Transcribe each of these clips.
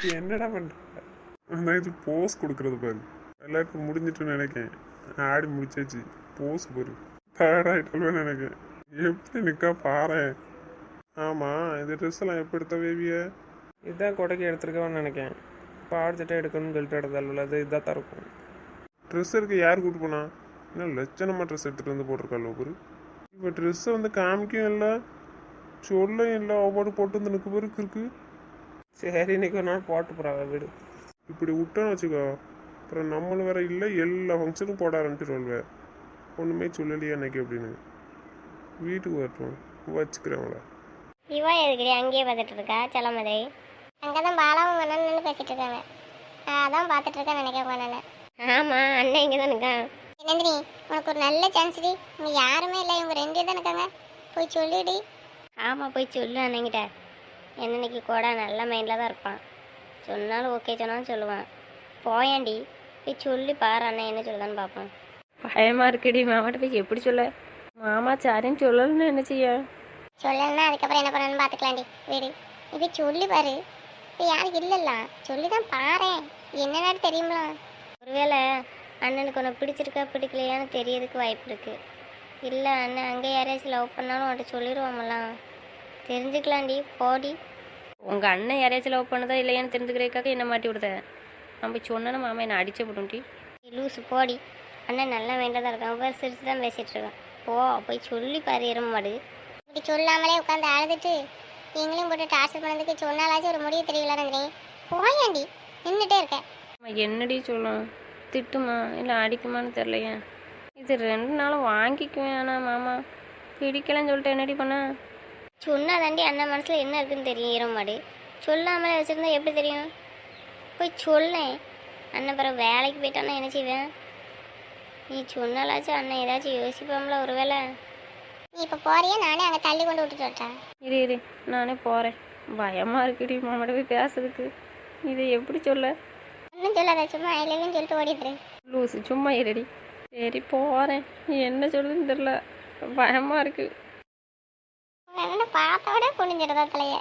என்னடா பண்ற? நான் இது போஸ் கொடுக்கறது பாரு. எல்லாருக்கும் முடிஞ்சிட்டுன்னு நினைக்கேன். ஆடி முடிச்சாச்சு. போஸ் பாரு. டயர்ட் ஆகிட்டாலும் நினைக்கேன். எப்படி நிற்கா பாரு. ஆமாம், இது ட்ரெஸ் எல்லாம் எப்போ எடுத்த வேவிய? இதுதான் கொடைக்கு எடுத்துருக்கோன்னு நினைக்கேன். பாடிச்சிட்டே எடுக்கணும்னு சொல்லிட்டு எடுத்தாலும் அது இதாக தான் இருக்கும். ட்ரெஸ் எடுக்க யார் கூப்பிட்டு போனா? இன்னும் லட்சணமாக ட்ரெஸ் எடுத்துகிட்டு வந்து போட்டிருக்காள் ஒரு. இப்போ ட்ரெஸ்ஸை வந்து காமிக்கவும் இல்லை, சொல்லையும் இல்லை. அவ்வாடு போட்டு வந்து நிற்க பேருக்கு இருக்கு. சரி, இன்னைக்கு ஒரு நாள் போட்டு போகிறாங்க வீடு. இப்படி விட்டோன்னு வச்சுக்கோ, அப்புறம் நம்மளும் வேற இல்லை, எல்லா ஃபங்க்ஷனும் போட ஆரம்பிச்சிருவாள்வே. ஒன்றுமே சொல்லலையே அன்னைக்கு அப்படின்னு. வீட்டுக்கு வரட்டும், வச்சுக்கிறேன். இவா எதுக்கடி அங்கேயே பார்த்துட்டு இருக்கா செல்ல மாதிரி? அங்கே தான் பாலாவும் அண்ணன் நின்று பேசிட்டு இருக்காங்க. அதான் பார்த்துட்டு இருக்கேன் நினைக்கிறேன் அண்ணன். ஆமாம், அண்ணன் இங்கே தான் இருக்கான். நந்தினி, உனக்கு ஒரு நல்ல சான்ஸ் டி. இங்கே யாருமே இல்லை, இவங்க 2 தான் இருக்காங்க. போய் சொல்லிடி. ஆமாம், போய் சொல்லு அண்ணங்கிட்ட. இன்னைக்கு கூட நல்ல மைண்டில் தான் இருப்பான். சொன்னாலும் ஓகே சொன்னாலும் சொல்லுவான். போயாண்டி போய் சொல்லி பாரு அண்ணன் என்ன சொல்லுதான்னு பார்ப்போம். பயமாக இருக்குடி. மாமாட்ட போய் எப்படி சொல்ல? மாமா சாரின்னு சொல்லணும்னு என்ன செய்ய? சொல்லலைன்னா அதுக்கப்புறம் என்ன பண்ணணும்னு பார்த்துக்கலாண்டி. வீடு நீ போய் சொல்லி பாரு. இப்போ யாருக்கு இல்லைல்ல, சொல்லி தான் பாரு. என்னன்னு தெரியுங்களா? ஒருவேளை அண்ணனுக்கு உன்னை பிடிச்சிருக்கா பிடிக்கலையான்னு தெரியறதுக்கு வாய்ப்பு இருக்குது. இல்லை அண்ணன் அங்கே யாரையாச்சும் லவ் பண்ணாலும் அவன்கிட்ட சொல்லிடுவோம்லாம். தெரிஞ்சுக்கலாண்டி, போடி. உங்கள் அண்ணன் யாரையாச்சும் லவ் பண்ணதா இல்லையான்னு தெரிஞ்சுக்கிறதுக்காக என்ன மாட்டி விடுத? நம்ம போய் சொன்னா மாமா என்னை அடிச்சே போட்டும்டி. லூசு போடி. அண்ணன் நல்லா வேண்டதாக இருக்கான். அவர் சிரிச்சு தான் பேசிகிட்டு இருக்கான். போய் சொல்லி பாரு எறும்பு மாடு. இப்படி சொல்லாமலே உட்காந்து அழுதுட்டு நீங்களும் போட்டு டார்ச்சர் பண்ணதுக்கு சொன்னாலாச்சும் ஒரு முடிவு தெரியல நந்தினி. போயாண்டி, நின்றுட்டே இருக்கேன். என்னடி சொல்லும்? திட்டுமா இல்லை அடிக்குமான்னு தெரிலையே. இது 2 நாளும் வாங்கிக்குவேன். ஆனால் மாமா பிடிக்கலன்னு சொல்லிட்டு என்னடி பண்ண? சொன்னாதாண்டி அண்ணன் மனசில் என்ன இருக்குன்னு தெரியும். எறும்பு மாடு சொல்லாமலே வச்சுருந்தா எப்படி தெரியும்? போய் சொல்லேன். அண்ணன் பிறகு வேலைக்கு போயிட்டான்னா என்ன செய்வேன்? நீ சொன்னாலாச்சும் அண்ணன் ஏதாச்சும் யோசிப்பாங்களா ஒரு வேளை? நீ இப்போ போறியா? நானே அங்கே தள்ளி கொண்டு விட்டுட்டு வரட்டேன். இரு நானே போகிறேன். பயமாக இருக்குடி மாமாட்ட போய் பேசுறதுக்கு. இதை எப்படி சொல்ல? ஒன்றும் சொல்லாத, சும்மா ஐ லவ்னு சொல்லிட்டு ஓடிடுறேன். லூசு, சும்மா இருடி. சரி போகிறேன். என்ன சொல்லுதுன்னு தெரில, பயமாக இருக்கு. என்ன பார்த்தோட குனிஞ்சிடுதா தலைய?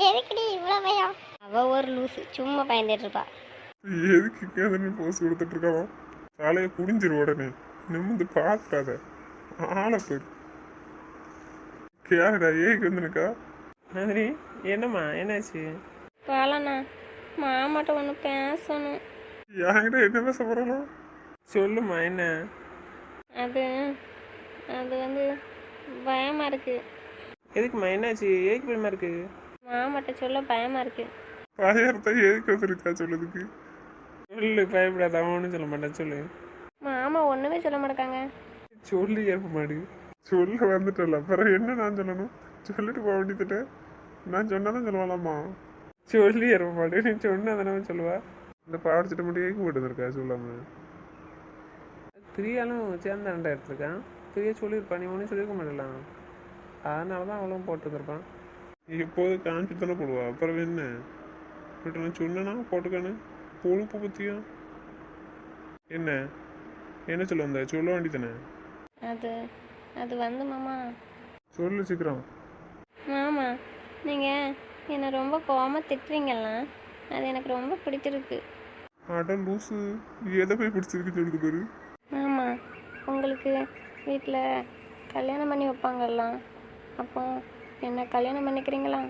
எதுக்குடி இவ்வளோ பயம்? அவள் ஒரு லூசு, சும்மா பயந்துட்டு இருப்பா. எதுக்கு அதுன்னு போஸ் கொடுத்துட்டு இருக்காவோ? தலையை குடிஞ்சிரு உடனே. நிமிந்து பார்த்துடாத. ஆளை பேர் கேரடா ஏக்கு வந்துனுக்கா. நந்தினி, என்னம்மா என்னாச்சு? பாலண்ணா, மாமாட்ட ஒன்று பேசணும். என்கிட்ட என்ன பேச போகிறாலும் சொல்லுமா என்ன? அது அது வந்து பயமாக இருக்கு. எதுக்குமா என்னாச்சு? ஏக்கு பயமா இருக்கு? மாமாட்ட சொல்ல பயமாக இருக்கு. பழையத்தை எதுக்கு வந்துருக்கா சொல்லுதுக்கு? சொல்லு, பயப்படாத. அவன் ஒன்றும் சொல்ல மாட்டான், சொல்லு. மாமா ஒன்றுமே சொல்ல மாட்டாங்க. சொல்லி ஏற்ப மாடு. சொல்ல வந்துட்டல, அப்புறம் என்ன நான் சொல்லணும்? சொல்லிட்டு போக வேண்டியதுட்டு நான் சொன்னாதான் சொல்லுவாளாம்மா. சொல்லி ஏற்ப மாடு. நீ சொன்னா தானே சொல்லுவா. இந்த பாடிச்சிட்ட மட்டும் ஏக்கு போட்டு இருக்கா சொல்லாம? பிரியாலும் சேர்ந்தாண்டா எடுத்துருக்கான். பிரியா சொல்லியிருப்பான், நீ ஒன்றும் சொல்லியிருக்க மாட்டலாம். அதனால தான் அவளும் போட்டு வந்திருப்பான். எப்போது காமிச்சு தானே போடுவா, அப்புறம் என்ன? பட் நான் சொன்னேன்னா போட்டுக்கானு பொழுப்பு பற்றியும் என்ன என்ன சொல்ல வந்த? சொல்ல வேண்டியதானே? அது அது வந்து மாமா, சொல்லு சீக்கிரம். மாமா நீங்கள் என்னை ரொம்ப கோவமாக திட்டுறீங்கல்ல, அது எனக்கு ரொம்ப பிடிச்சிருக்கு. அட லூசு, எதை போய் பிடிச்சிருக்கு சொல்லுது பேரு. மாமா, உங்களுக்கு வீட்டில் கல்யாணம் பண்ணி வைப்பாங்கல்ல, அப்போ என்ன கல்யாணம் பண்ணிக்கிறீங்களா?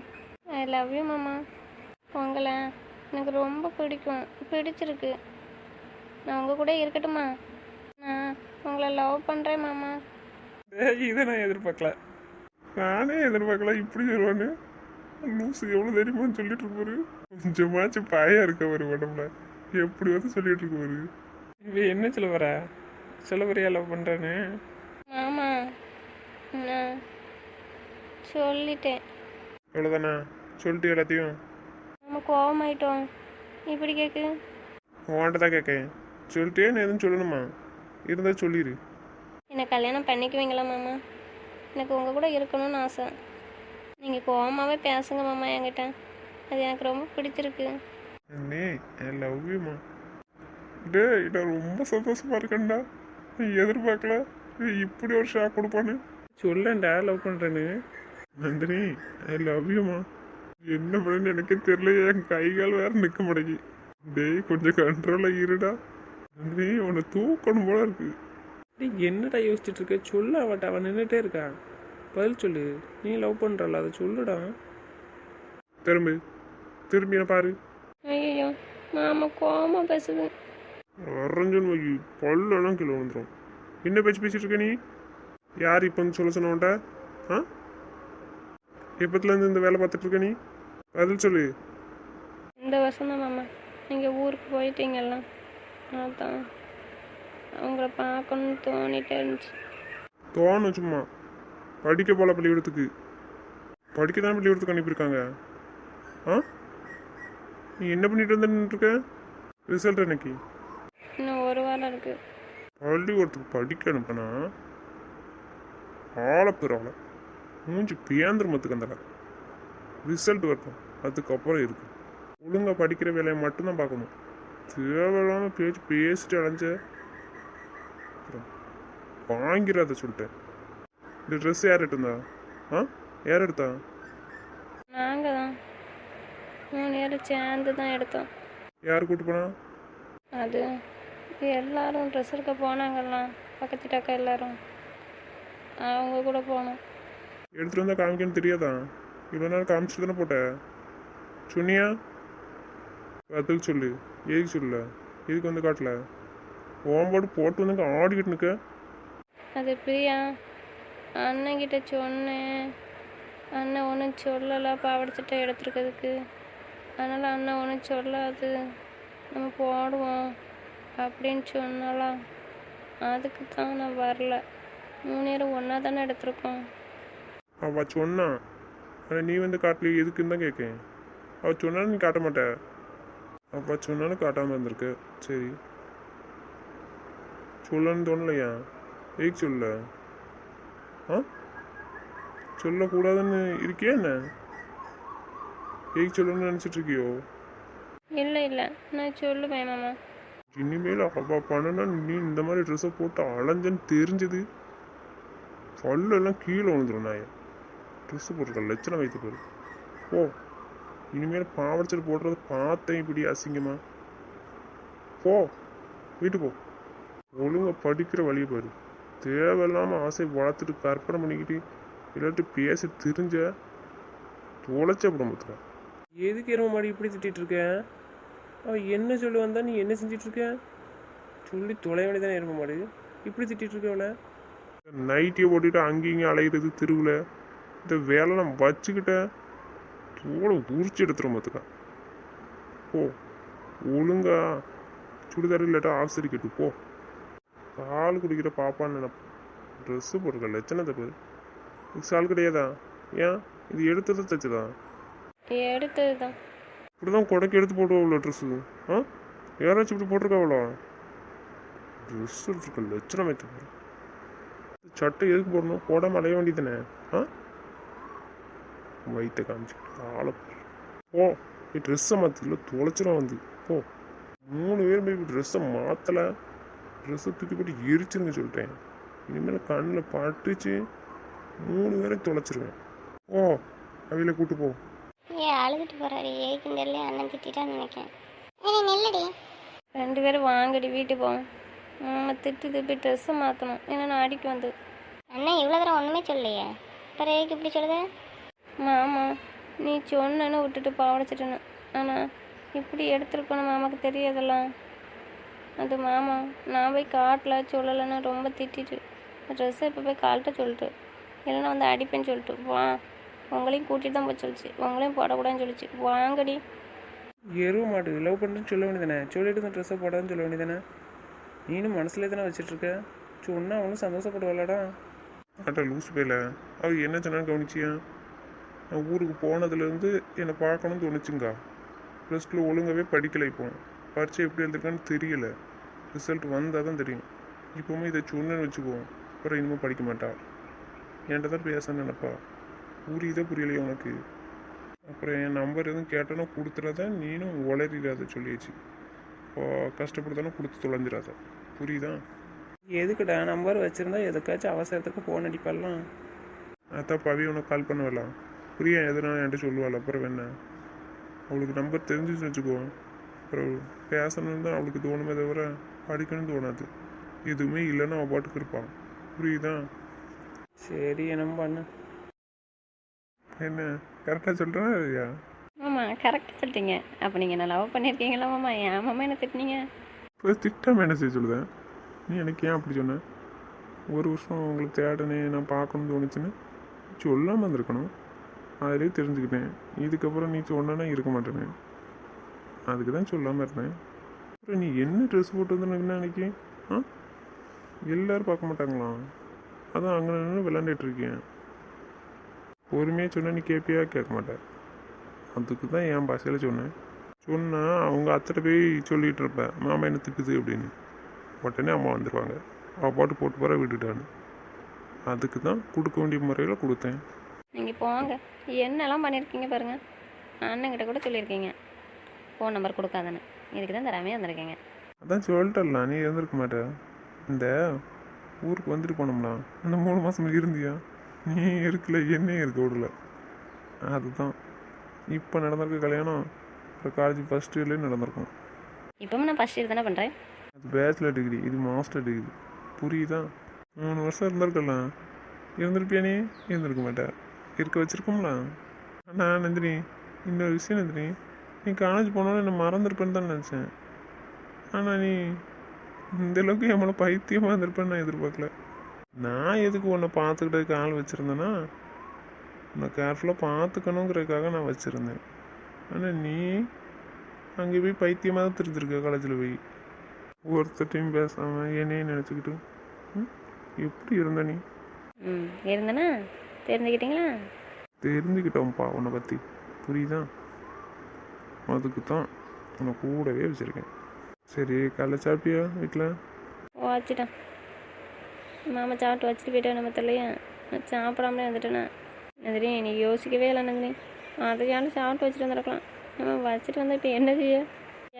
ஐ லவ் யூ மாமா. உங்களை எனக்கு ரொம்ப பிடிச்சிருக்கு. நான் உங்கள் கூட இருக்கட்டுமா? நான் உங்களை லவ் பண்ணுறேன் மாமா. இதை நான் எதிர்பார்க்கல. நானே எதிர்பார்க்கல இப்படி சொல்லுவான்னு. லூசு எவ்வளோ தெரியுமான்னு சொல்லிட்டு இருப்பாரு. கொஞ்சமாச்சும் பாயா இருக்க ஒரு உடம்புல எப்படி வந்து சொல்லிட்டு இருக்குவாரு. இப்போ என்ன சொல்ல வர? சொல்ல வரையா லவ் பண்ணுறேன்னு? மாமா, நான் சொல்லிட்டேன். எவ்வளோதானா? சொல்லிட்டு எல்லாத்தையும் நம்ம கோவமாயிட்டோம். இப்படி கேட்கு. உன்கிட்ட தான் கேட்கேன். சொல்லிட்டே நான் எதுவும் சொல்லணுமா? இருந்தால் சொல்லிடு. என்னை கல்யாணம் பண்ணிக்குவீங்களா மாமா? எனக்கு உங்கள் கூட இருக்கணும்னு ஆசை. நீங்கள் கோவமாகவே பேசுங்க மாமா என்கிட்ட. அது எனக்கு ரொம்ப பிடிச்சிருக்கு. அண்ணே, ஐ லவ் யூமா. டே, நான் ரொம்ப சந்தோஷமா இருக்கேன்டா. நீ எதிர்பார்க்கல இப்படி ஒரு ஷாக் கொடுப்பான்னு. சொல்லண்டா லவ் பண்ணுறேன்னு. நந்தினி, ஐ லவ் யூமா. என்ன பண்ணு எனக்கே தெரியல, என் கை கால் வேற நிற்க மாட்டேங்கி. டேய் கொஞ்சம் கண்ட்ரோலாக இருடா. நீ உன்னை தூக்கணும் போல இருக்கு. டேய் என்னடா யோசிச்சுட்டு இருக்க? சொல்லு அவட்ட, அவன் நின்றுட்டே இருக்கான். பதில் சொல்லு. நீ லவ் பண்ணுறல, அதை சொல்லுடா. திரும்பி திரும்பி என்ன பாரு. ஐயோ மாமா கோவமாக பேசுது. அரைஞ்சன் வை, பல்லெல்லாம் கீழே வந்துடும். என்ன பேச்சு பேசிட்டு இருக்க நீ? யார் இப்போ வந்து சொல்ல சொன்னவன்ட்ட? ஆ, எப்பத்துலேருந்து இந்த வேலை பார்த்துட்டு இருக்க நீ? பதில் சொல்லு. இந்த வருஷம் தான் மாமா நீங்கள் ஊருக்கு போயிட்டீங்கல்ல, அதான் அவங்கள பார்க்கணுன்னு தோணிட்டே இருந்துச்சு. தோணும் சும்மா. படிக்க போல பள்ளிக்கூடத்துக்கு. படிக்க தான் பள்ளிக்கூடத்துக்கு அனுப்பியிருக்காங்க. ஆ, நீ என்ன பண்ணிட்டு வந்துருக்க? ரிசல்ட் எனக்கு இன்னும் ஒரு வாரம் இருக்குது. பள்ளிக்கூடத்துக்கு படிக்க அனுப்பினா ஆளப்பெறால மூஞ்சி பேந்திரமத்துக்கு அந்த ரிசல்ட் வரட்டும், அதுக்கப்புறம் இருக்கு. ஒழுங்காக படிக்கிற வேலையை மட்டும்தான் பார்க்கணும். தேவையில்லாமல் பேச்சு பேசிட்டு அலைஞ்ச வாங்கிறாத சொல்லிட்டேன். இந்த ட்ரெஸ் யார் எடுத்தா? ஆ, யார் எடுத்தா? நாங்கள் தான் 3 பேரும் சேர்ந்து தான் எடுத்தோம். யார் கூட்டு போனா? அது எல்லாரும் ட்ரெஸ் எடுக்க போனாங்கல்லாம், பக்கத்து அக்கா எல்லாரும், அவங்க கூட போனோம். எடுத்துகிட்டு வந்தால் காமிக்கணும்னு தெரியாதா? இவ்வளோ நேரம் காமிச்சிட்டு தானே போட்ட. சொன்னியா? பதில் சொல்லு. எதுக்கு சொல்லல? எதுக்கு வந்து காட்டல? ஓம்பாடு போட்டு வந்து ஆடிக்கிட்டு நிற்க. அது பிரியா அண்ணன்கிட்ட சொன்னேன். அண்ணன் ஒன்றும் சொல்லலை பாவாடை சட்டை எடுத்துருக்கிறதுக்கு. அதனால் அண்ணன் ஒன்றும் சொல்லாது, நம்ம போடுவோம் அப்படின்னு சொன்னாலாம். அதுக்கு தான் நான் வரல. 3 பேரும் ஒன்றா தானே எடுத்திருக்கோம். அவள் சொன்னான், ஆனால் நீ வந்து காட்டலையே, எதுக்குன்னு தான் கேட்கேன். அவள் சொன்னாலும் நீ காட்ட மாட்ட. அவள் சொன்னாலும் காட்டாமல் இருந்திருக்க. சரி, சொல்லணும்னு தோணலையா? எதுக்கு சொல்ல? ஆ, சொல்லக்கூடாதுன்னு இருக்கியா என்ன? எதுக்கு சொல்லணும்னு நினச்சிட்டு இருக்கியோ? இல்லை இல்லை, நான் சொல்லுவேன் மாமா. இனிமேல் அவள் பண்ணனா நீ இந்த மாதிரி ட்ரெஸ்ஸை போட்டு அலைஞ்சன்னு தெரிஞ்சது பல்லெல்லாம் கீழே விழுந்துடும். நான் ட்ரெஸ்ஸு போட்டிருக்க லட்சணம் வைத்து போயிரு. ஓ, இனிமேல் பாவடிச்சல் போடுறது பார்த்தேன் இப்படி அசிங்கமா. போ, வீட்டு போ. ஒழுங்காக படிக்கிற வழியை பாரு. தேவையில்லாமல் ஆசை வளர்த்துட்டு கற்பனை பண்ணிக்கிட்டு இல்லாட்டி பேசி தெரிஞ்ச தொலைச்ச விடம்பத்துக்கா. எதுக்கு எரும மாடி இப்படி திட்டிகிட்டு இருக்கேன்? அவன் என்ன சொல்லி வந்தா நீ என்ன செஞ்சிட்டு இருக்க? சொல்லி தொலை வேண்டியதானே எரும மாடு. இப்படி திட்டிகிட்டு இருக்க அவளை? நைட்டியை ஓட்டிட்டு அங்கேயும் அலையிறது தெருவில். இந்த வேலை நான் வச்சுக்கிட்டேன் தோலை உரிச்சு எடுத்துரும் பார்த்துக்கா. போ, ஒழுங்கா சுடிதார் இல்லாட்டா ஆஃபீஸரி கேட்டு போ. பால் குடிக்கிற பாப்பான்னு நினைப்பேன். ட்ரெஸ்ஸு போட்டிருக்க லட்சணத்தை பேர். இது சால் கிடையாதா? ஏன் இது எடுத்ததை தச்சுதா? எடுத்தது தான். இப்படி தான் கொடைக்கு எடுத்து போட்டுவோம்ல ட்ரெஸ்ஸு. ஆ, யாராச்சும் இப்படி போட்டிருக்காவளோ? ட்ரெஸ் எடுத்துருக்க லட்சணம் வைத்து போகிறேன். சட்டை எதுக்கு போடணும்? போடாமல் அலைய வேண்டியதானே? ஆ, வயிற்ற காமிச்சிக்கிட்டு ஆளை போ. நீ ட்ரெஸ்ஸை மாற்றல தொலைச்சிடும் வந்து. போ, 3 பேர் போய் ட்ரெஸ்ஸை மாற்றலை. ட்ரெஸ்ஸை தூக்கி போட்டு எரிச்சிருங்க சொல்லிட்டேன். இனிமேல் கண்ணில் பட்டுச்சு 3 பேரையும் தொலைச்சிருவேன். ஓ, அவையில கூட்டு போ. அழுதுட்டு போறாடி. ஏய்க்கும் தெரியல, அண்ணன் திட்டான்னு நினைக்கிறேன். நெல்லடி 2 பேரும் வாங்கடி வீட்டுக்கு போவோம். திட்டு போய் ட்ரெஸ்ஸை மாற்றணும், ஏன்னா நான் அடிக்கு வந்து. அண்ணன் இவ்வளோ தூரம் ஒன்றுமே சொல்லலையே, அப்புறம் ஏய்க்கு இப்படி சொல்லுது? மாமா நீ சொன்னேன்னு விட்டுட்டு பாவடைச்சிட்டேன்னு, ஆனால் இப்படி எடுத்துருக்கணும் மாமாவுக்கு தெரியாதெல்லாம். அது மாமா நான் போய் காட்டல சொல்லலைன்னு ரொம்ப திட்டிட்டு ட்ரெஸ்ஸை இப்போ போய் கால்கிட்ட சொல்லிட்டு, இல்லைன்னா வந்து அடிப்பேன்னு சொல்லிட்டு வா. உங்களையும் கூட்டிகிட்டு தான் போய் சொல்லிச்சு, உங்களையும் போடக்கூடாதுன்னு சொல்லிச்சு. வாங்கடி. எருவ மாடு லவ் பண்ணுறேன்னு சொல்ல வேண்டியதானே? சொல்லிட்டு இந்த ட்ரெஸ்ஸை போடாதுன்னு சொல்ல வேண்டியதானே? நீனும் மனசுலேயே தானே வச்சிட்ருக்க. சொன்னா அவனும் சந்தோஷப்படுவாளடா. ஆட்டா லூஸ் போயில. அவள் என்ன சொன்னான்னு கவனிச்சியா? நான் ஊருக்கு போனதுலேருந்து என்னை பார்க்கணும்னு தோணுச்சுங்கா. ப்ளஸ் 2 ஒழுங்காகவே படிக்கலை. இப்போ பரீட்சை எப்படி எழுதிருக்கான்னு தெரியல. ரிசல்ட் வந்தால் தான் தெரியும். இப்போவுமே இதை சொன்னேன்னு வச்சுக்குவோம், அப்புறம் இனிமேல் படிக்க மாட்டா. என்கிட்ட தான் பேசணும்னு நினப்பா. புரியுதே புரியலையே உனக்கு? அப்புறம் என் நம்பர் எதுவும் கேட்டோன்னா கொடுத்துடாத, நீனும் உளறிடாத சொல்லிடுச்சு. இப்போ கஷ்டப்படுத்தானே கொடுத்து தொலைஞ்சிடாத. புரியுதா? எதுக்குடா நம்பர் வச்சுருந்தா எதுக்காச்சும் அவசரத்துக்கு ஃபோன் அடிப்பாலாம். அதான் பவி உனக்கு கால் பண்ண வரலாம். பிரியா எதுனா என்கிட்ட சொல்லுவாள். அப்புறம் என்ன, அவளுக்கு நம்பர் தெரிஞ்சுன்னு வச்சுக்கோ. அப்புறம் பேசணுன்னு தான் அவளுக்கு தோணுமே தவிர படிக்கணும்னு தோணாது. எதுவுமே இல்லைன்னா அவள் பாட்டுக்கு இருப்பான். புரியுதா? சரி என்னமோ பண்ணு. என்ன கரெக்டாக சொல்கிறேன்னா இல்லையா? மாமா கரெக்டாக சொல்லிட்டீங்க. அப்போ நீங்கள் என்ன லவ் பண்ணியிருக்கீங்களா மாமா? ஏன் மாமா என்ன திட்டினீங்க? இப்போ திட்டாமல் என்ன செய்ய சொல்லுதேன்? நீ எனக்கு ஏன் அப்படி சொன்ன? ஒரு வருஷம் உங்களுக்கு தேடனே நான் பார்க்கணும்னு தோணுச்சுன்னு சொல்லாமல் இருந்திருக்கணும். அதிலே தெரிஞ்சுக்கிட்டேன். இதுக்கப்புறம் நீ சொன்னா இருக்க மாட்டேனே, அதுக்கு தான் சொல்லாமல் இருந்தேன். அப்புறம் நீ என்ன ட்ரெஸ் போட்டு வந்து அன்னைக்கு ஆ எல்லோரும் பார்க்க மாட்டாங்களா? அதான் அங்கே நின்று விளாண்டுட்டு இருக்கேன். பொறுமையாக சொன்னால் நீ கேட்பியா? கேட்க மாட்டேன். அதுக்கு தான் என் பாஷையில் சொன்னேன். சொன்னால் அவங்க அத்தைட்ட போய் சொல்லிகிட்டு இருப்பேன், மாமா என்ன திட்டுது அப்படின்னு. உடனே அம்மா வந்துடுவாங்க, அவள் பாட்டு போட்டு போகிற விட்டுட்டான்னு. அதுக்கு தான் கொடுக்க வேண்டிய முறையில் கொடுத்தேன். நீங்கள் போங்க. என்னெல்லாம் பண்ணியிருக்கீங்க பாருங்கள். அண்ணன்கிட்ட கூட சொல்லியிருக்கீங்க ஃபோன் நம்பர் கொடுக்காதானே. இதுக்கு தான் தராமே வந்திருக்கீங்க. அதான் சொல்லிட்டலாம், நீ இருந்திருக்க மாட்டே. இந்த ஊருக்கு வந்துட்டு போனோம்னா அந்த 3 மாதம் இருந்தியா? நீ இருக்கல, என்னையும் இருக்க விடல. அதுதான் இப்போ நடந்திருக்க கல்யாணம் இப்போ காலேஜ் ஃபஸ்ட் இயர்லேயே நடந்திருக்கும். இப்போவும் நான் ஃபஸ்ட் இயர் தானே பண்ணுறேன். அது பேச்சுலர் டிகிரி, இது மாஸ்டர் டிகிரி. புரியுதா? 3 வருஷம் இருந்திருக்கலாம். இருந்திருப்பியா? நீ இருந்திருக்க மாட்டேன். இருக்க வச்சிருக்கோம்ல. ஆனால் நந்தினி, இன்னொரு விஷயம் நந்தினி, நீ காலேஜ் போனோன்னு என்ன மறந்துருப்பேன்னு தான் நினச்சேன். ஆனால் நீ இந்த அளவுக்கு என் மேலே பைத்தியமாக இருந்திருப்பேன்னு நான் எதிர்பார்க்கல. நான் எதுக்கு உன்னை பார்த்துக்கிட்டதுக்கு ஆள் வச்சுருந்தேன்னா, உன்னை கேர்ஃபுல்லாக பார்த்துக்கணுங்கிறதுக்காக நான் வச்சுருந்தேன். ஆனால் நீ அங்கே போய் பைத்தியமாக தான் தெரிஞ்சிருக்க. காலேஜில் போய் ஒருத்தட்டையும் பேசாமல் என்னையே நினச்சிக்கிட்டு எப்படி இருந்த நீ? இருந்தேன்னா தெரிஞ்சுக்கிட்டீங்களா? தெரிஞ்சுக்கிட்டோம்ப்பா உன்னை பற்றி. புரியுதா? அதுக்கு தான் உன்னை கூடவே வச்சுருக்கேன். சரி, காலைல சாப்பிட்டியா வீட்டில்? வச்சுட்டேன். மாமா சாப்பிட்டு வச்சுட்டு போயிட்டேன். நம்ம தெரியலையா, நான் சாப்பிடாமலே வந்துட்டேண்ணா. நந்தினி நீ யோசிக்கவே இல்லை நந்தினி. அதையாலும் சாப்பிட்டு வச்சுட்டு வந்துருக்கலாம். நம்ம வச்சுட்டு வந்தால் இப்போ என்ன செய்ய?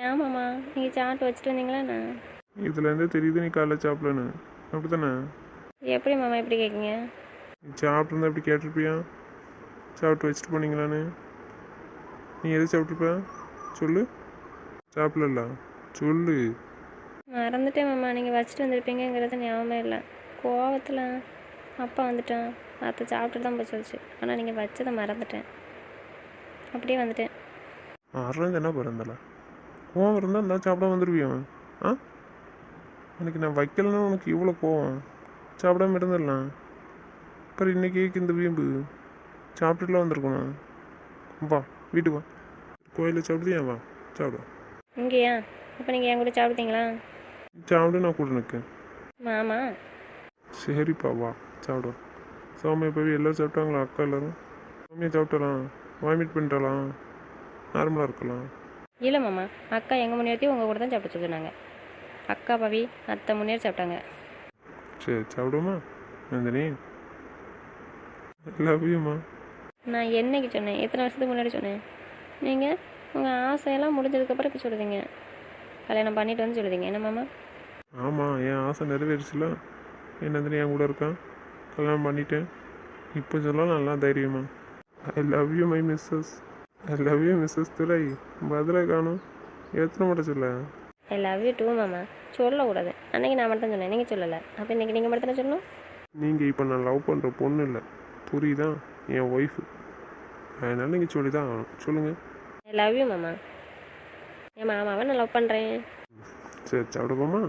ஏன் மாமா நீங்கள் சாப்பிட்டு வச்சுட்டு வந்தீங்களாண்ணா? இதுலேருந்தே தெரியுது நீ காலைல சாப்பிடலன்னு. அப்படி தானே? எப்படி மாமா எப்படி கேட்குங்க? நீ சாப்பிட்ருந்தா இப்படி கேட்டிருப்பியா? சாப்பிட்டு வச்சுட்டு போனீங்களான்னு. நீ எது சாப்பிட்ருப்ப சொல்லு. சாப்பிடல சொல்லு. மறந்துட்டேன் மாமா. நீங்கள் வச்சுட்டு வந்திருப்பீங்கிறது ஞாபகமே இல்லை. கோவத்தில் அப்பா வந்துட்டான். அத்தை சாப்பிட்டு தான் போய் சொல்லிச்சு. ஆனால் நீங்கள் வச்சதை மறந்துட்டேன். அப்படியே வந்துட்டேன். அறந்து என்ன பிறந்தல கோவம் இருந்தால் நான் சாப்பிடாம வந்துடுவியான்? ஆ, அன்றைக்கி நான் வைக்கலன்னா உனக்கு இவ்வளோ கோவம். சாப்பிடாம இருந்துடலாம். அப்புறம் இன்றைக்கி இந்த வீம்பு சாப்பிட்டுலாம் வந்திருக்கணும். வா வீட்டுக்கு வா. கோயிலில் சாப்பிடுதியா? வா சாப்பிடுவா. இங்கேயா? அப்போ நீங்கள் என் கூட சாப்பிட்டீங்களா? சாப்பிடு, நான் கூட நிற்கேன். மாமா சரிப்பா வா சாப்பிடுவா. சாமியை போய் எல்லோரும் சாப்பிட்டாங்களா? அக்கா எல்லோரும் சாமியை சாப்பிட்டலாம், வாமிட் பண்ணிட்டலாம், நார்மலாக இருக்கலாம். இல்லை மாமா, அக்கா எங்கள் முன்னேறத்தையும் உங்கள் கூட தான் சாப்பிட சொன்னாங்க. அக்கா பவி அத்தை முன்னேறி சாப்பிட்டாங்க. சரி சாப்பிடுமா நந்தினி? லவ் யூமா. நான் என்னைக்கு சொன்னேன்? எத்தனை வருஷத்துக்கு முன்னாடி சொன்னேன்? நீங்கள் உங்கள் ஆசையெல்லாம் முடிஞ்சதுக்கப்புறம் இப்போ சொல்லுதீங்க. கல்யாணம் பண்ணிட்டு வந்து சொல்லுதீங்க. என்ன மாமா? ஆமாம், என் ஆசை நிறைவேறிச்சுல. என் நந்தினி என் கூட இருக்கான், கல்யாணம் பண்ணிட்டேன். இப்போ சொல்ல நல்லா தைரியமா. I love you my missus. I love you missus Durai. பதிலாக காணும். எத்தனை மட்டும் சொல்ல? ஐ லவ் யூ டூ மாமா. சொல்லக்கூடாது. அன்றைக்கி நான் மட்டும் தான் சொன்னேன், நீங்கள் சொல்லலை. அப்போ இன்றைக்கி நீங்கள் மட்டும் தானே சொல்லணும். நீங்கள் இப்போ நான் லவ் பண்ணுற பொண்ணு இல்லை, புரியுதா? என் ஒய்ஃபு. அதனால நீங்கள் சொல்லி தான் ஆகணும். சொல்லுங்கள். ஐ லவ் யூ மாமா. என் மாமாவை நான் லவ் பண்ணுறேன். சரி சாப்பிடுப்போமா?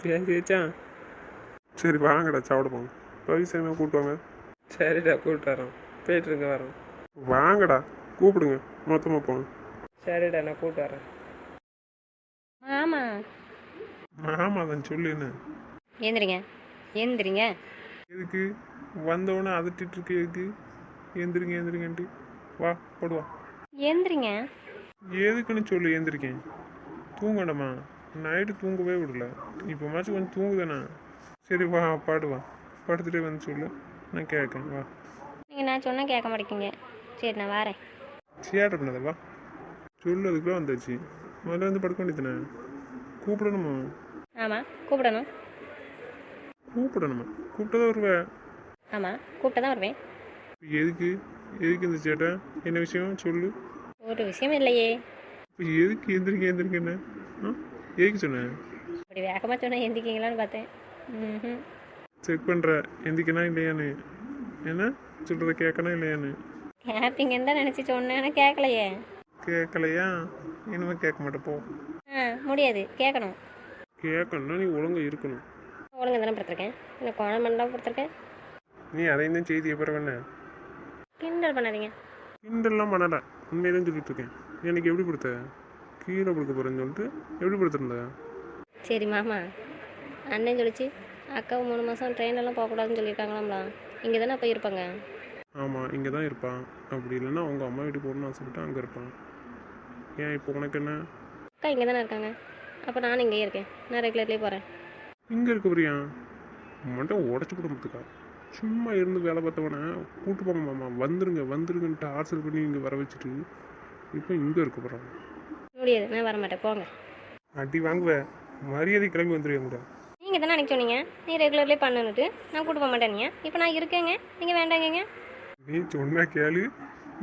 பேசிச்சா? சரி வாங்கடா சாப்பிடுப்போம். பவிசாமியை கூப்பிட்டுவாங்க. சரிடா கூப்பிட்டு வரோம். போயிட்டுருங்க வரோம். வாங்கடா கூப்பிடுங்க, மொத்தமாக போங்க. சரிடா நான் கூப்பிட்டு வரேன். மாமா ஆமாம் தான் சொல்லுன்னு. ஏந்திரிங்க ஏந்திரிங்க. எதுக்கு வந்தவொடனே அதட்டிட்டு இருக்கு? எதுக்கு எந்திரிங்க எந்திரிங்கன்ட்டு? வா போடுவா. ஏந்திரிங்க. எதுக்குன்னு சொல்லு. எந்திரிக்கேன். தூங்கணுமா? நைட்டு தூங்கவே விடல. இப்போ மாச்சும் கொஞ்சம் தூங்குதானே. சரி வா பாடுவா. படுத்துட்டே வந்து சொல்லு, நான் கேட்கேன். வா. நீங்கள் நான் சொன்னால் கேட்க மாட்டேங்கிங்க. சரி நான் வரேன். சேட்டை பண்ணாத வா. சொல்லு, அதுக்குள்ளே வந்தாச்சு. முதல்ல வந்து படுக்க வேண்டியதானே. கூப்பிடணுமா? ஆமாம் கூப்பிடணும். கூப்பிடணுமா? கூப்பிட்டதான் வருவேன். ஆமாம் கூப்பிட்டு தான் வருவேன். எதுக்கு? எதுக்கு இந்த சேட்டை? என்ன விஷயம் சொல்லு. ஒரு விஷயம் இல்லையே. இப்போ எதுக்கு எந்திரிக்க என்ன? ஆ எதுக்கு சொன்னேன்? அப்படி வேகமாக சொன்னால் எந்திக்கிங்களான்னு பார்த்தேன். ம். செக் பண்ணுற எந்திக்கனா இல்லையான்னு. என்ன சொல்கிறத கேட்கனா இல்லையான்னு. கேட்பீங்கன்னு தான் நினச்சி சொன்னேன், ஆனால் கேட்கலையே. கேட்கலையா? இனிமே கேட்க மாட்டேன் போ. முடியாது, கேட்கணும். கேட்கணும்னா நீ ஒழுங்காக இருக்கணும். ஒழுங்கு தானே படுத்துருக்கேன், இந்த கோணம் பண்ணலாம் படுத்துருக்கேன். நீ அதையும் தான் செய்தியை பிறகு என்ன? கிண்டல் பண்ணாதீங்க. கிண்டல்லாம் பண்ணலை, உண்மையதான் சொல்லிட்டு இருக்கேன். எனக்கு எப்படி கொடுத்த? கீழே கொடுக்க போகிறேன்னு சொல்லிட்டு எப்படி கொடுத்துருந்த? சரி மாமா, அண்ணன் சொல்லிச்சு அக்காவும் 3 மாதம் ட்ரெயினெல்லாம் போகக்கூடாதுன்னு சொல்லியிருக்காங்களாம்ல. இங்கே தானே அப்போ இருப்பாங்க. ஆமாம், இங்கே தான் இருப்பான். அப்படி இல்லைன்னா அவங்க அம்மா வீட்டுக்கு போகணும்னு ஆசைப்பட்டு அங்கே இருப்பான். ஏன் இப்போ உனக்கு என்ன? அக்கா இங்கே தானே இருக்காங்க, அப்போ நானும் இங்கேயே இருக்கேன். நான் ரெகுலர்லேயே போகிறேன். இங்கே இருக்க போறியா? மட்டும் உடச்சி கொடுத்துக்கா. சும்மா இருந்து வேலை பார்த்தவனை கூட்டு போங்க மாமா, வந்துருங்கன்ட்டு ஆர்சல் பண்ணி இங்கே வர வச்சுட்டு இப்போ இங்கே இருக்க போகிறாங்க. முடியாது, நான் வர மாட்டேன், போங்க. அடி வாங்குவேன். மரியாதை கிளம்பி வந்துடுவேன் கூட. நீங்கள் தானே அன்றைக்கி சொன்னீங்க நீ ரெகுலர்லேயே பண்ணுன்னுட்டு. நான் கூட்டு போக மாட்டேனீங்க. இப்போ நான் இருக்கேங்க, நீங்கள் வேண்டாங்கங்க. நீ சொன்னா கேளு,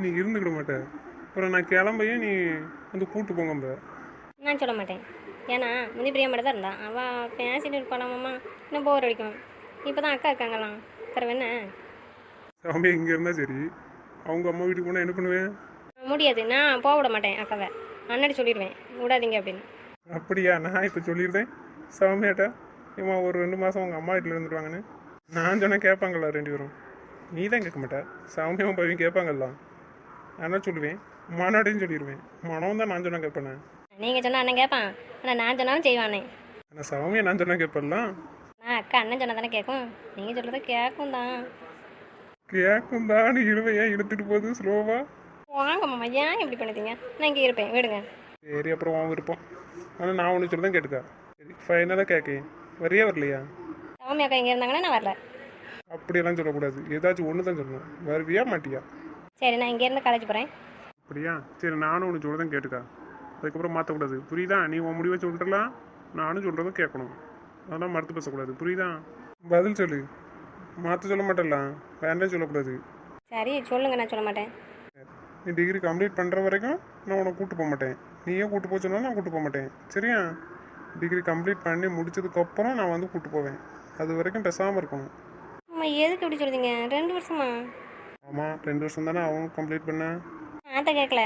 நீ இருந்துக்கிட மாட்டேன். அப்புறம் நான் கிளம்பையும் நீ வந்து கூட்டு போங்கம்ப. நான் சொல்ல மாட்டேன். ஏன்னா முந்தி பிரியா மட்டும் தான் இருந்தான். அவள் பேசிட்டு இருப்பானாமாம்மா, இன்னும் போர் அடிக்கும். இப்போ தான் அக்கா இருக்காங்களாம். தர என்ன? சாமி இங்கே இருந்தால் சரி, அவங்க அம்மா வீட்டுக்கு போனால் என்ன பண்ணுவேன்? முடியாது, நான் போக விட மாட்டேன் அக்காவை. அண்ணாடி சொல்லிடுவேன் விடாதீங்க அப்படின்னு. அப்படியா? நான் இப்போ சொல்லியிருந்தேன் சாமியாட்டா, இம்மா ஒரு 2 மாதம் உங்கள் அம்மா வீட்டில் இருந்துருவாங்கன்னு. நான் சொன்னால் கேட்பாங்களா 2 பேரும்? நீ தான் கேட்க மாட்டா, சாமியாவும் பையன் கேட்பாங்கல்ல. நான் சொல்லுவேன், மாநாட்டையும் சொல்லிடுவேன். மனம் தான் நான் சொன்னால் கேட்பேனே. நீங்கள் சொன்னால் அண்ணன் கேட்பான், ஆனால் நான் சொன்னாலும் செய்வானே. ஆனால் சாமியை நான் சொன்னால் கேட்பலாம். நான் அக்கா அண்ணன் சொன்னால் தானே கேட்கும். நீங்கள் சொல்கிறத கேட்கும் தான். கேட்கும் தான் இழுவையா இழுத்துட்டு போகுது ஸ்லோவாக. வாங்க மாமா, ஏன் இப்படி பண்ணிட்டீங்க? நான் இங்கே இருப்பேன், விடுங்க. சரி, அப்புறம் வாங்க இருப்போம். ஆனால் நான் ஒன்று சொல்லி தான் கேட்டுக்கா. சரி, ஃபைனலாக கேட்க வரியா வரலையா? சாமி அக்கா இங்கே இருந்தாங்கன்னா நான் வரல. அப்படியெல்லாம் சொல்லக்கூடாது, ஏதாச்சும் ஒன்று தான் சொல்லணும். வருவியா மாட்டியா? சரி, நான் இங்கேருந்து காலேஜ் போகிறேன். அப்படியா? சரி, நானும் ஒன்று சொல்ல தான் கேட்டுக்கா. அதுக்கப்புறம் மாற்றக்கூடாது, புரியுதா? நீ உன் முடிவை சொல்லிடலாம், நானும் சொல்கிறத கேட்கணும். அதெல்லாம் மறுத்து பேசக்கூடாது, புரியுதா? பதில் சொல்லு, மாற்ற சொல்ல மாட்டேன்லாம், வேண்டாம் சொல்லக்கூடாது. சரி சொல்லுங்க, நான் சொல்ல மாட்டேன். நீ டிகிரி கம்ப்ளீட் பண்ணுற வரைக்கும் நான் உன்னை கூட்டு போக மாட்டேன். நீயே கூட்டு போக சொன்னாலும் நான் கூட்டு போக மாட்டேன், சரியா? டிகிரி கம்ப்ளீட் பண்ணி முடிச்சதுக்கப்புறம் நான் வந்து கூட்டு போவேன். அது வரைக்கும் பேசாமல் இருக்கணும். அம்மா எதுக்கு இப்படி சொல்லுதீங்க? 2 வருஷமா? ஆமாம், 2 வருஷம் தானே அவங்க கம்ப்ளீட் பண்ண. ஆட்ட கேட்கல.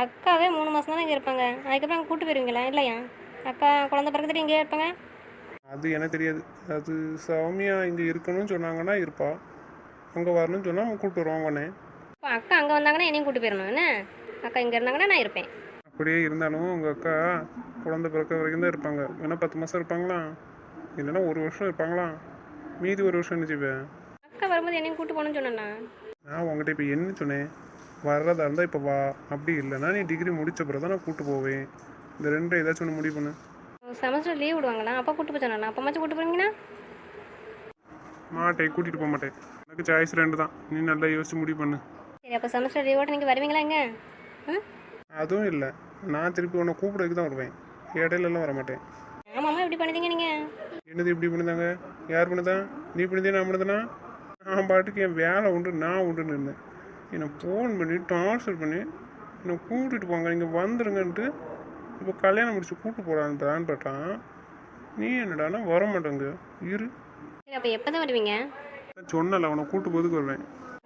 அக்காவே 3 மாதம் தானே இங்கே இருப்பாங்க. அதுக்கப்புறம் அங்கே கூட்டு போயிருவீங்களா? இல்லையா? அக்கா குழந்தை பிறகுட்டு இங்கேயே இருப்பாங்க. அது எனக்கு தெரியாது. அது சௌமியா இங்கே இருக்கணும்னு சொன்னாங்கன்னா இருப்பா, அங்கே வரணும்னு சொன்னால் அவங்க கூப்பிட்டு வருவான் உடனே. இப்போ அக்கா அங்கே வந்தாங்கன்னா என்னையும் கூட்டு போயிடணும் என்ன? அக்கா இங்கே இருந்தாங்கன்னா நான் இருப்பேன். அப்படியே இருந்தாலும் உங்கள் அக்கா குழந்தை பிறக்க வரைக்கும் தான் இருப்பாங்க. வேணா 10 மாதம் இருப்பாங்களா, இல்லைன்னா 1 வருஷம் இருப்பாங்களா, மீதி 1 வருஷம் என்ன செய்வேன்? அக்கா வரும்போது என்னையும் கூட்டு போகணும்னு சொன்னேன்னா? நான் உங்கள்கிட்ட இப்போ என்ன சொன்னேன்? வர்றதா இருந்தால் இப்போ வா, அப்படி இல்லைன்னா நீ டிகிரி முடித்த பிறகு தான் நான் கூப்பிட்டு போவேன். இந்த 2 ஏதாச்சும் ஒன்று முடிவு பண்ணு. செமஸ்டர் லீவ் விடுவாங்களா? அப்போ கூட்டு போய் சொன்னா அப்போ மச்சு கூட்டு போறீங்கன்னா? மாட்டேன், கூட்டிகிட்டு போக மாட்டேன். எனக்கு சாய்ஸ் 2 தான், நீ நல்லா யோசிச்சு முடிவு பண்ணு. சரி, அப்போ செமஸ்டர் லீவோட நீங்கள் வருவீங்களா இங்கே? அதுவும் இல்லை, நான் திருப்பி உன்னை கூப்பிடுறதுக்கு தான் வருவேன், இடையிலலாம் வர மாட்டேன். ஆமாம்மா, இப்படி பண்ணிட்டீங்க நீங்கள். என்னது இப்படி பண்ணுதாங்க? யார் பண்ணுதான்? நீ பண்ணிதே, நான் பண்ணுதானா? நான் பாட்டுக்கு என் வேலை உண்டு, நான் உண்டுன்னு இருந்தேன். என்னை ஃபோன் பண்ணி டார்ச்சர் பண்ணி என்னை கூட்டிகிட்டு போங்க, நீங்கள் வந்துடுங்கன்ட்டு இப்போ கல்யாணம் முடிச்சு கூப்பிட்டு போகலான்னு பார்த்தான். நீ என்னடானா வர மாட்டேங்க இரு. சரி, அப்போ எப்போ தான் வருவீங்க? சொன்னல அவனை கூப்பிட்டு போதுக்கு வருவேன்.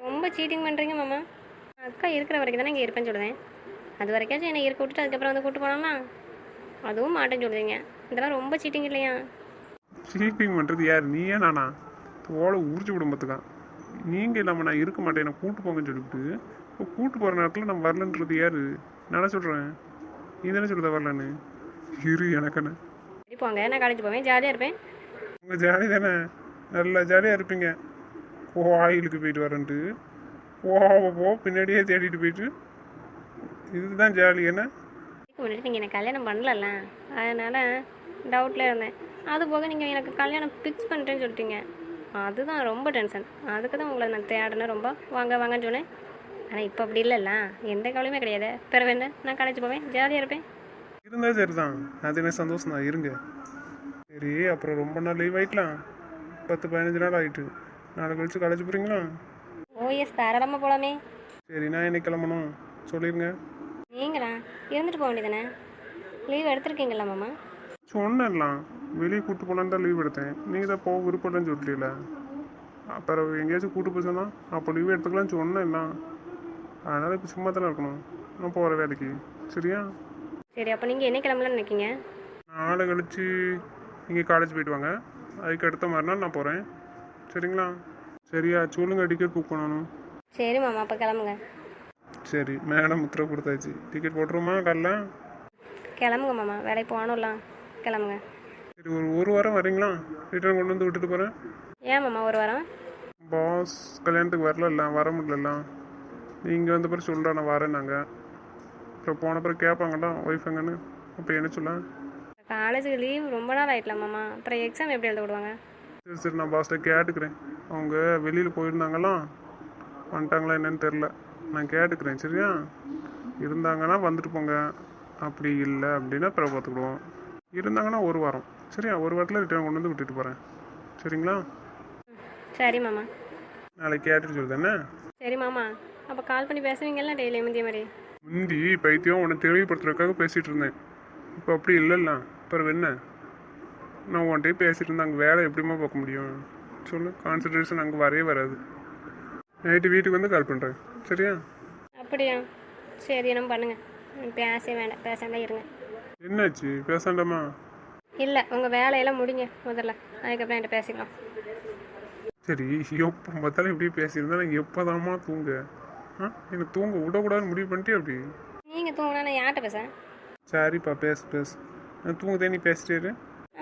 ரொம்ப சீட்டிங் பண்ணுறீங்க மாமா. அக்கா இருக்கிற வரைக்கும் தானே இங்கே இருப்பேன்னு சொல்லுவேன். அது வரைக்காச்சும் என்னை இருக்க விட்டுட்டு அதுக்கப்புறம் வந்து கூப்பிட்டு போனாமா? அதுவும் மாட்டேன்னு சொல்லுவீங்க. இதெல்லாம் ரொம்ப சீட்டிங் இல்லையா? சீட்டிங் பண்ணுறது யார், நீயே நானா? தோலை உரிச்சு விடும்பத்துக்கான். நீங்கள் இல்லாமல் நான் இருக்க மாட்டேன், என்னை கூப்பிட்டு போங்கன்னு சொல்லிவிட்டு இப்போ கூப்பிட்டு போகிற நேரத்தில் நான் வரலன்றது யார்? நான் சொல்கிறேன், நீ தானே சொல்லுதா வரலன்னு. இரு எனக்குன்னு. சரி போங்க, நான் காலேஜ் போவேன், ஜாலியாக இருப்பேன். உங்கள் ஜாலி தானே, நல்லா ஜாலியாக இருப்பீங்க. கோயிலுக்கு போயிட்டு வரேன்ட்டு போ பின்னாடியே தேடிட்டு போயிட்டு இதுதான் ஜாலி என்ன? இதுக்கு முன்னாடி நீங்கள் எனக்கு கல்யாணம் பண்ணலல்ல, அதனால் டவுட்டில் இருந்தேன். அது போக நீங்கள் எனக்கு கல்யாணம் ஃபிக்ஸ் பண்ணிட்டேன்னு சொல்லிட்டீங்க. அதுதான் ரொம்ப டென்ஷன். அதுக்கு தான் உங்களை நான் தேடினேன், ரொம்ப வாங்க வாங்கன்னு சொன்னேன். ஆனால் இப்போ அப்படி இல்லைல்ல, எந்த கவலையுமே கிடையாது. பிறகு என்ன, நான் காலேஜ் போவேன், ஜாலியாக இருப்பேன். இருந்தால் சரி தான், அது என்ன சந்தோஷம் தான், இருங்க. சரி, அப்புறம் ரொம்ப நாள் லீவ் ஆகிட்டலாம், 10-15 நாள் ஆகிட்டு. நாளை கழிச்சு காலேஜ் போகிறீங்களா? ஓஎஸ் தாராளமாக போகலாமே. சரி நான் என்ன கிளம்பணும் சொல்லிடுங்க. நீங்களா இருந்துட்டு போக வேண்டியதானே? லீவ் எடுத்திருக்கீங்களா மாமா? சொன்னேன்லாம் வெளியே கூப்பிட்டு போனான்னு தான் லீவ் எடுத்தேன். நீங்கள் தான் போக விருப்பம்னு சொல்லிட்டீங்கள. அப்புறம் எங்கேயாச்சும் கூப்பிட்டு போச்சோன்னா அப்போ லீவ் எடுத்துக்கலாம்னு சொன்னேன்லாம். அதனால் இப்போ சும்மா தானே இருக்கணும். நான் போகிற வேலைக்கு. சரியா? சரி, அப்போ நீங்கள் என்ன கிளம்பலான்னு நினைக்கிங்க? நாளை கழிச்சு நீங்கள் காலேஜ் போயிட்டு வாங்க. அதுக்கு அடுத்த மறுநாள் நான் போகிறேன். சரிங்களா? சரியா? சொல்லுங்கள் டிக்கெட் புக் பண்ணணும். சரி மாமா, அப்போ கிளம்புங்க. சரி மேடம் உத்தரவு கொடுத்தாச்சு. டிக்கெட் போட்டுருமா காலைல? கிளம்புங்க மாமா, வேலைக்கு போகணும்லாம். கிளம்புங்க. சரி ஒரு வாரம் வரீங்களா? ரிட்டர்ன் கொண்டு வந்து விட்டுட்டு போகிறேன். ஏன் மாமா ஒரு வாரம்? பாஸ் கல்யாணத்துக்கு வரல, வர முடியல. நீங்கள் வந்த பிறகு சொல்கிறா நான் வரேன். நாங்கள் அப்புறம் போன பிறகு கேட்பாங்கடா ஒய்ஃப் எங்கன்னு. அப்போ என்ன சொல்ல? காலேஜுக்கு லீவ் ரொம்ப நாள் ஆகிட்டலாம் மாமா. அப்புறம் எக்ஸாம் எப்படி எழுத விடுவாங்க? சரி சரி நான் பாஸ்ட்டை கேட்டுக்கிறேன். அவங்க வெளியில் போயிருந்தாங்களாம், வந்துட்டாங்களா என்னன்னு தெரில. நான் கேட்டுக்கிறேன். சரியா? இருந்தாங்கன்னா வந்துட்டு போங்க. அப்படி இல்லை அப்படின்னா பிறகு பார்த்துக்கிடுவோம். இருந்தாங்கன்னா ஒரு வாரம். சரியா? ஒரு வாரத்தில் ரிட்டர்ன் கொண்டு வந்து விட்டுட்டு போகிறேன். சரிங்களா? சரி மாமா. நாளைக்கு கேட்டுட்டு சொல்லுதானே? சரி மாமா, அப்போ கால் பண்ணி பேசுவீங்கல்ல டெய்லி முந்திய மாதிரி? முந்தி பைத்தியம் உன்னை தெளிவுபடுத்துறதுக்காக பேசிகிட்டு இருந்தேன். இப்போ அப்படி இல்லைல்ல. அப்புறம் என்ன? நான் உன்கிட்டயே பேசிகிட்டு இருந்தேன். அங்கே வேலை எப்படிமா பார்க்க முடியும் சொல்லு? கான்சன்ட்ரேஷன் அங்கே வரவே வராது. நைட்டு வீட்டுக்கு வந்து கால் பண்ணுறேன். சரியா? அப்படியா? சரி, நம்ம பண்ணுங்க. பேச வேண்டாம், பேசாம இருங்க. என்னாச்சு? பேசாண்டாமா? இல்லை, உங்கள் வேலையெல்லாம் முடிங்க முதல்ல, அதுக்கப்புறம் என்கிட்ட பேசிக்கலாம். சரி எப்போ பார்த்தாலும் இப்படியே பேசியிருந்தா நான் எப்போதாம்மா தூங்க? எனக்கு தூங்க விடக்கூடாதுன்னு முடிவு பண்ணிட்டே அப்படி. நீங்கள் தூங்கினா நான் யார்கிட்ட பேச? சரிப்பா பேசு. நான் தூங்குதே நீ பேசிட்டே இரு.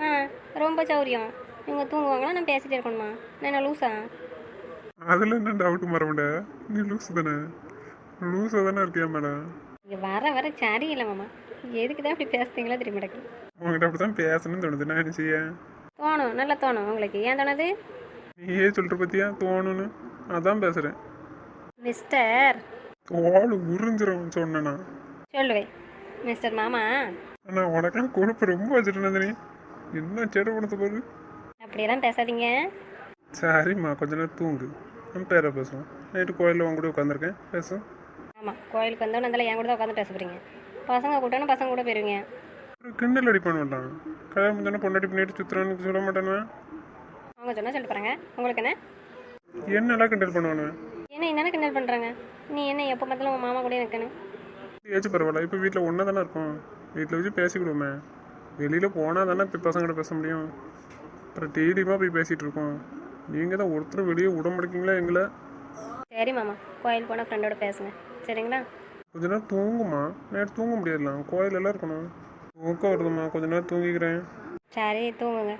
ஆ, ரொம்ப சௌரியம். இவங்க தூங்குவாங்களா, நான் பேசிட்டே இருக்கணுமா? நான் என்ன லூஸா? அதில் என்ன டவுட்டு மரமாட? நீ லூஸு தானே? லூஸாக தானே இருக்கியா மேடம்? இங்கே வர சரியில்லை மாமா. எதுக்கு தான் இப்படி பேசுறீங்களா தெரிய மாட்டேங்குது. உங்ககிட்ட அப்படி தான் பேசணும்னு தோணுது. நான் என்ன செய்ய? தோணும், நல்லா தோணும் உங்களுக்கு. ஏன் தோணுது? நீயே சொல்கிற பற்றியா தோணுன்னு? அதான் பேசுகிறேன். மிஸ்டர் தோல் உறிஞ்சிரும் சொன்னேண்ணா. சொல்லுவேன் மிஸ்டர் மாமா. ஆனால் உனக்கெல்லாம் கொழுப்பு ரொம்ப வச்சுட்டு நீ என்ன சேட்டை பண்ணது பாரு. அப்படியெல்லாம் பேசாதீங்க. சரிம்மா கொஞ்ச நேரம் தூங்கு. நம்ம பேரை பேசுவோம். நைட்டு கோயிலில் உங்க கூட உட்காந்துருக்கேன் பேசும். ஆமாம், கோயிலுக்கு வந்தோன்னு அதில் என் கூட தான் உட்காந்து பேச போகிறீங்க. பசங்க கூட்டணும், பசங்க கூட போயிருவீங்க. ஒரு கிண்டல் அடி பண்ண மாட்டான். கல்யாணம் பண்ணா பொண்டாட்டி பண்ணிட்டு சுற்றுறான்னு சொல்ல மாட்டானே. அவங்க சொன்னால் சொல்லிட்டு போகிறாங்க. உங்களுக்கு என்ன? என்னெல்லாம் கிண்டல் பண்ணுவானு? என்ன என்னென்ன கிண்டல் பண்ணுறாங்க? நீ என்ன எப்போ பார்த்தாலும் உன் மாமா கூட இருக்கணும்? ஏச்சு பரவாயில்ல. இப்போ வீட்டில் ஒன்றா தானே இருக்கோம். வீட்டில் வச்சு பேசிக்கிடுவோமே. வெளியில் போனால் தானே இப்போ பசங்கிட்ட பேச முடியும். அப்புறம் டெய்லியுமா போய் பேசிகிட்டு இருக்கோம். நீங்கள் தான் ஒருத்தர் வெளியே விட மாட்டேங்கிங்களா எங்களை? சரி மாமா, கோயில் போனால் ஃப்ரெண்டோட பேசுங்க. சரிங்களா? கொஞ்ச நேரம் தூங்குமா? நேரம் தூங்க முடியாதுலாம். கோயிலெல்லாம் இருக்கணும். தூக்கம் வருதுமா, கொஞ்ச நேரம் தூங்கிக்கிறேன். சரி, தூங்குங்க.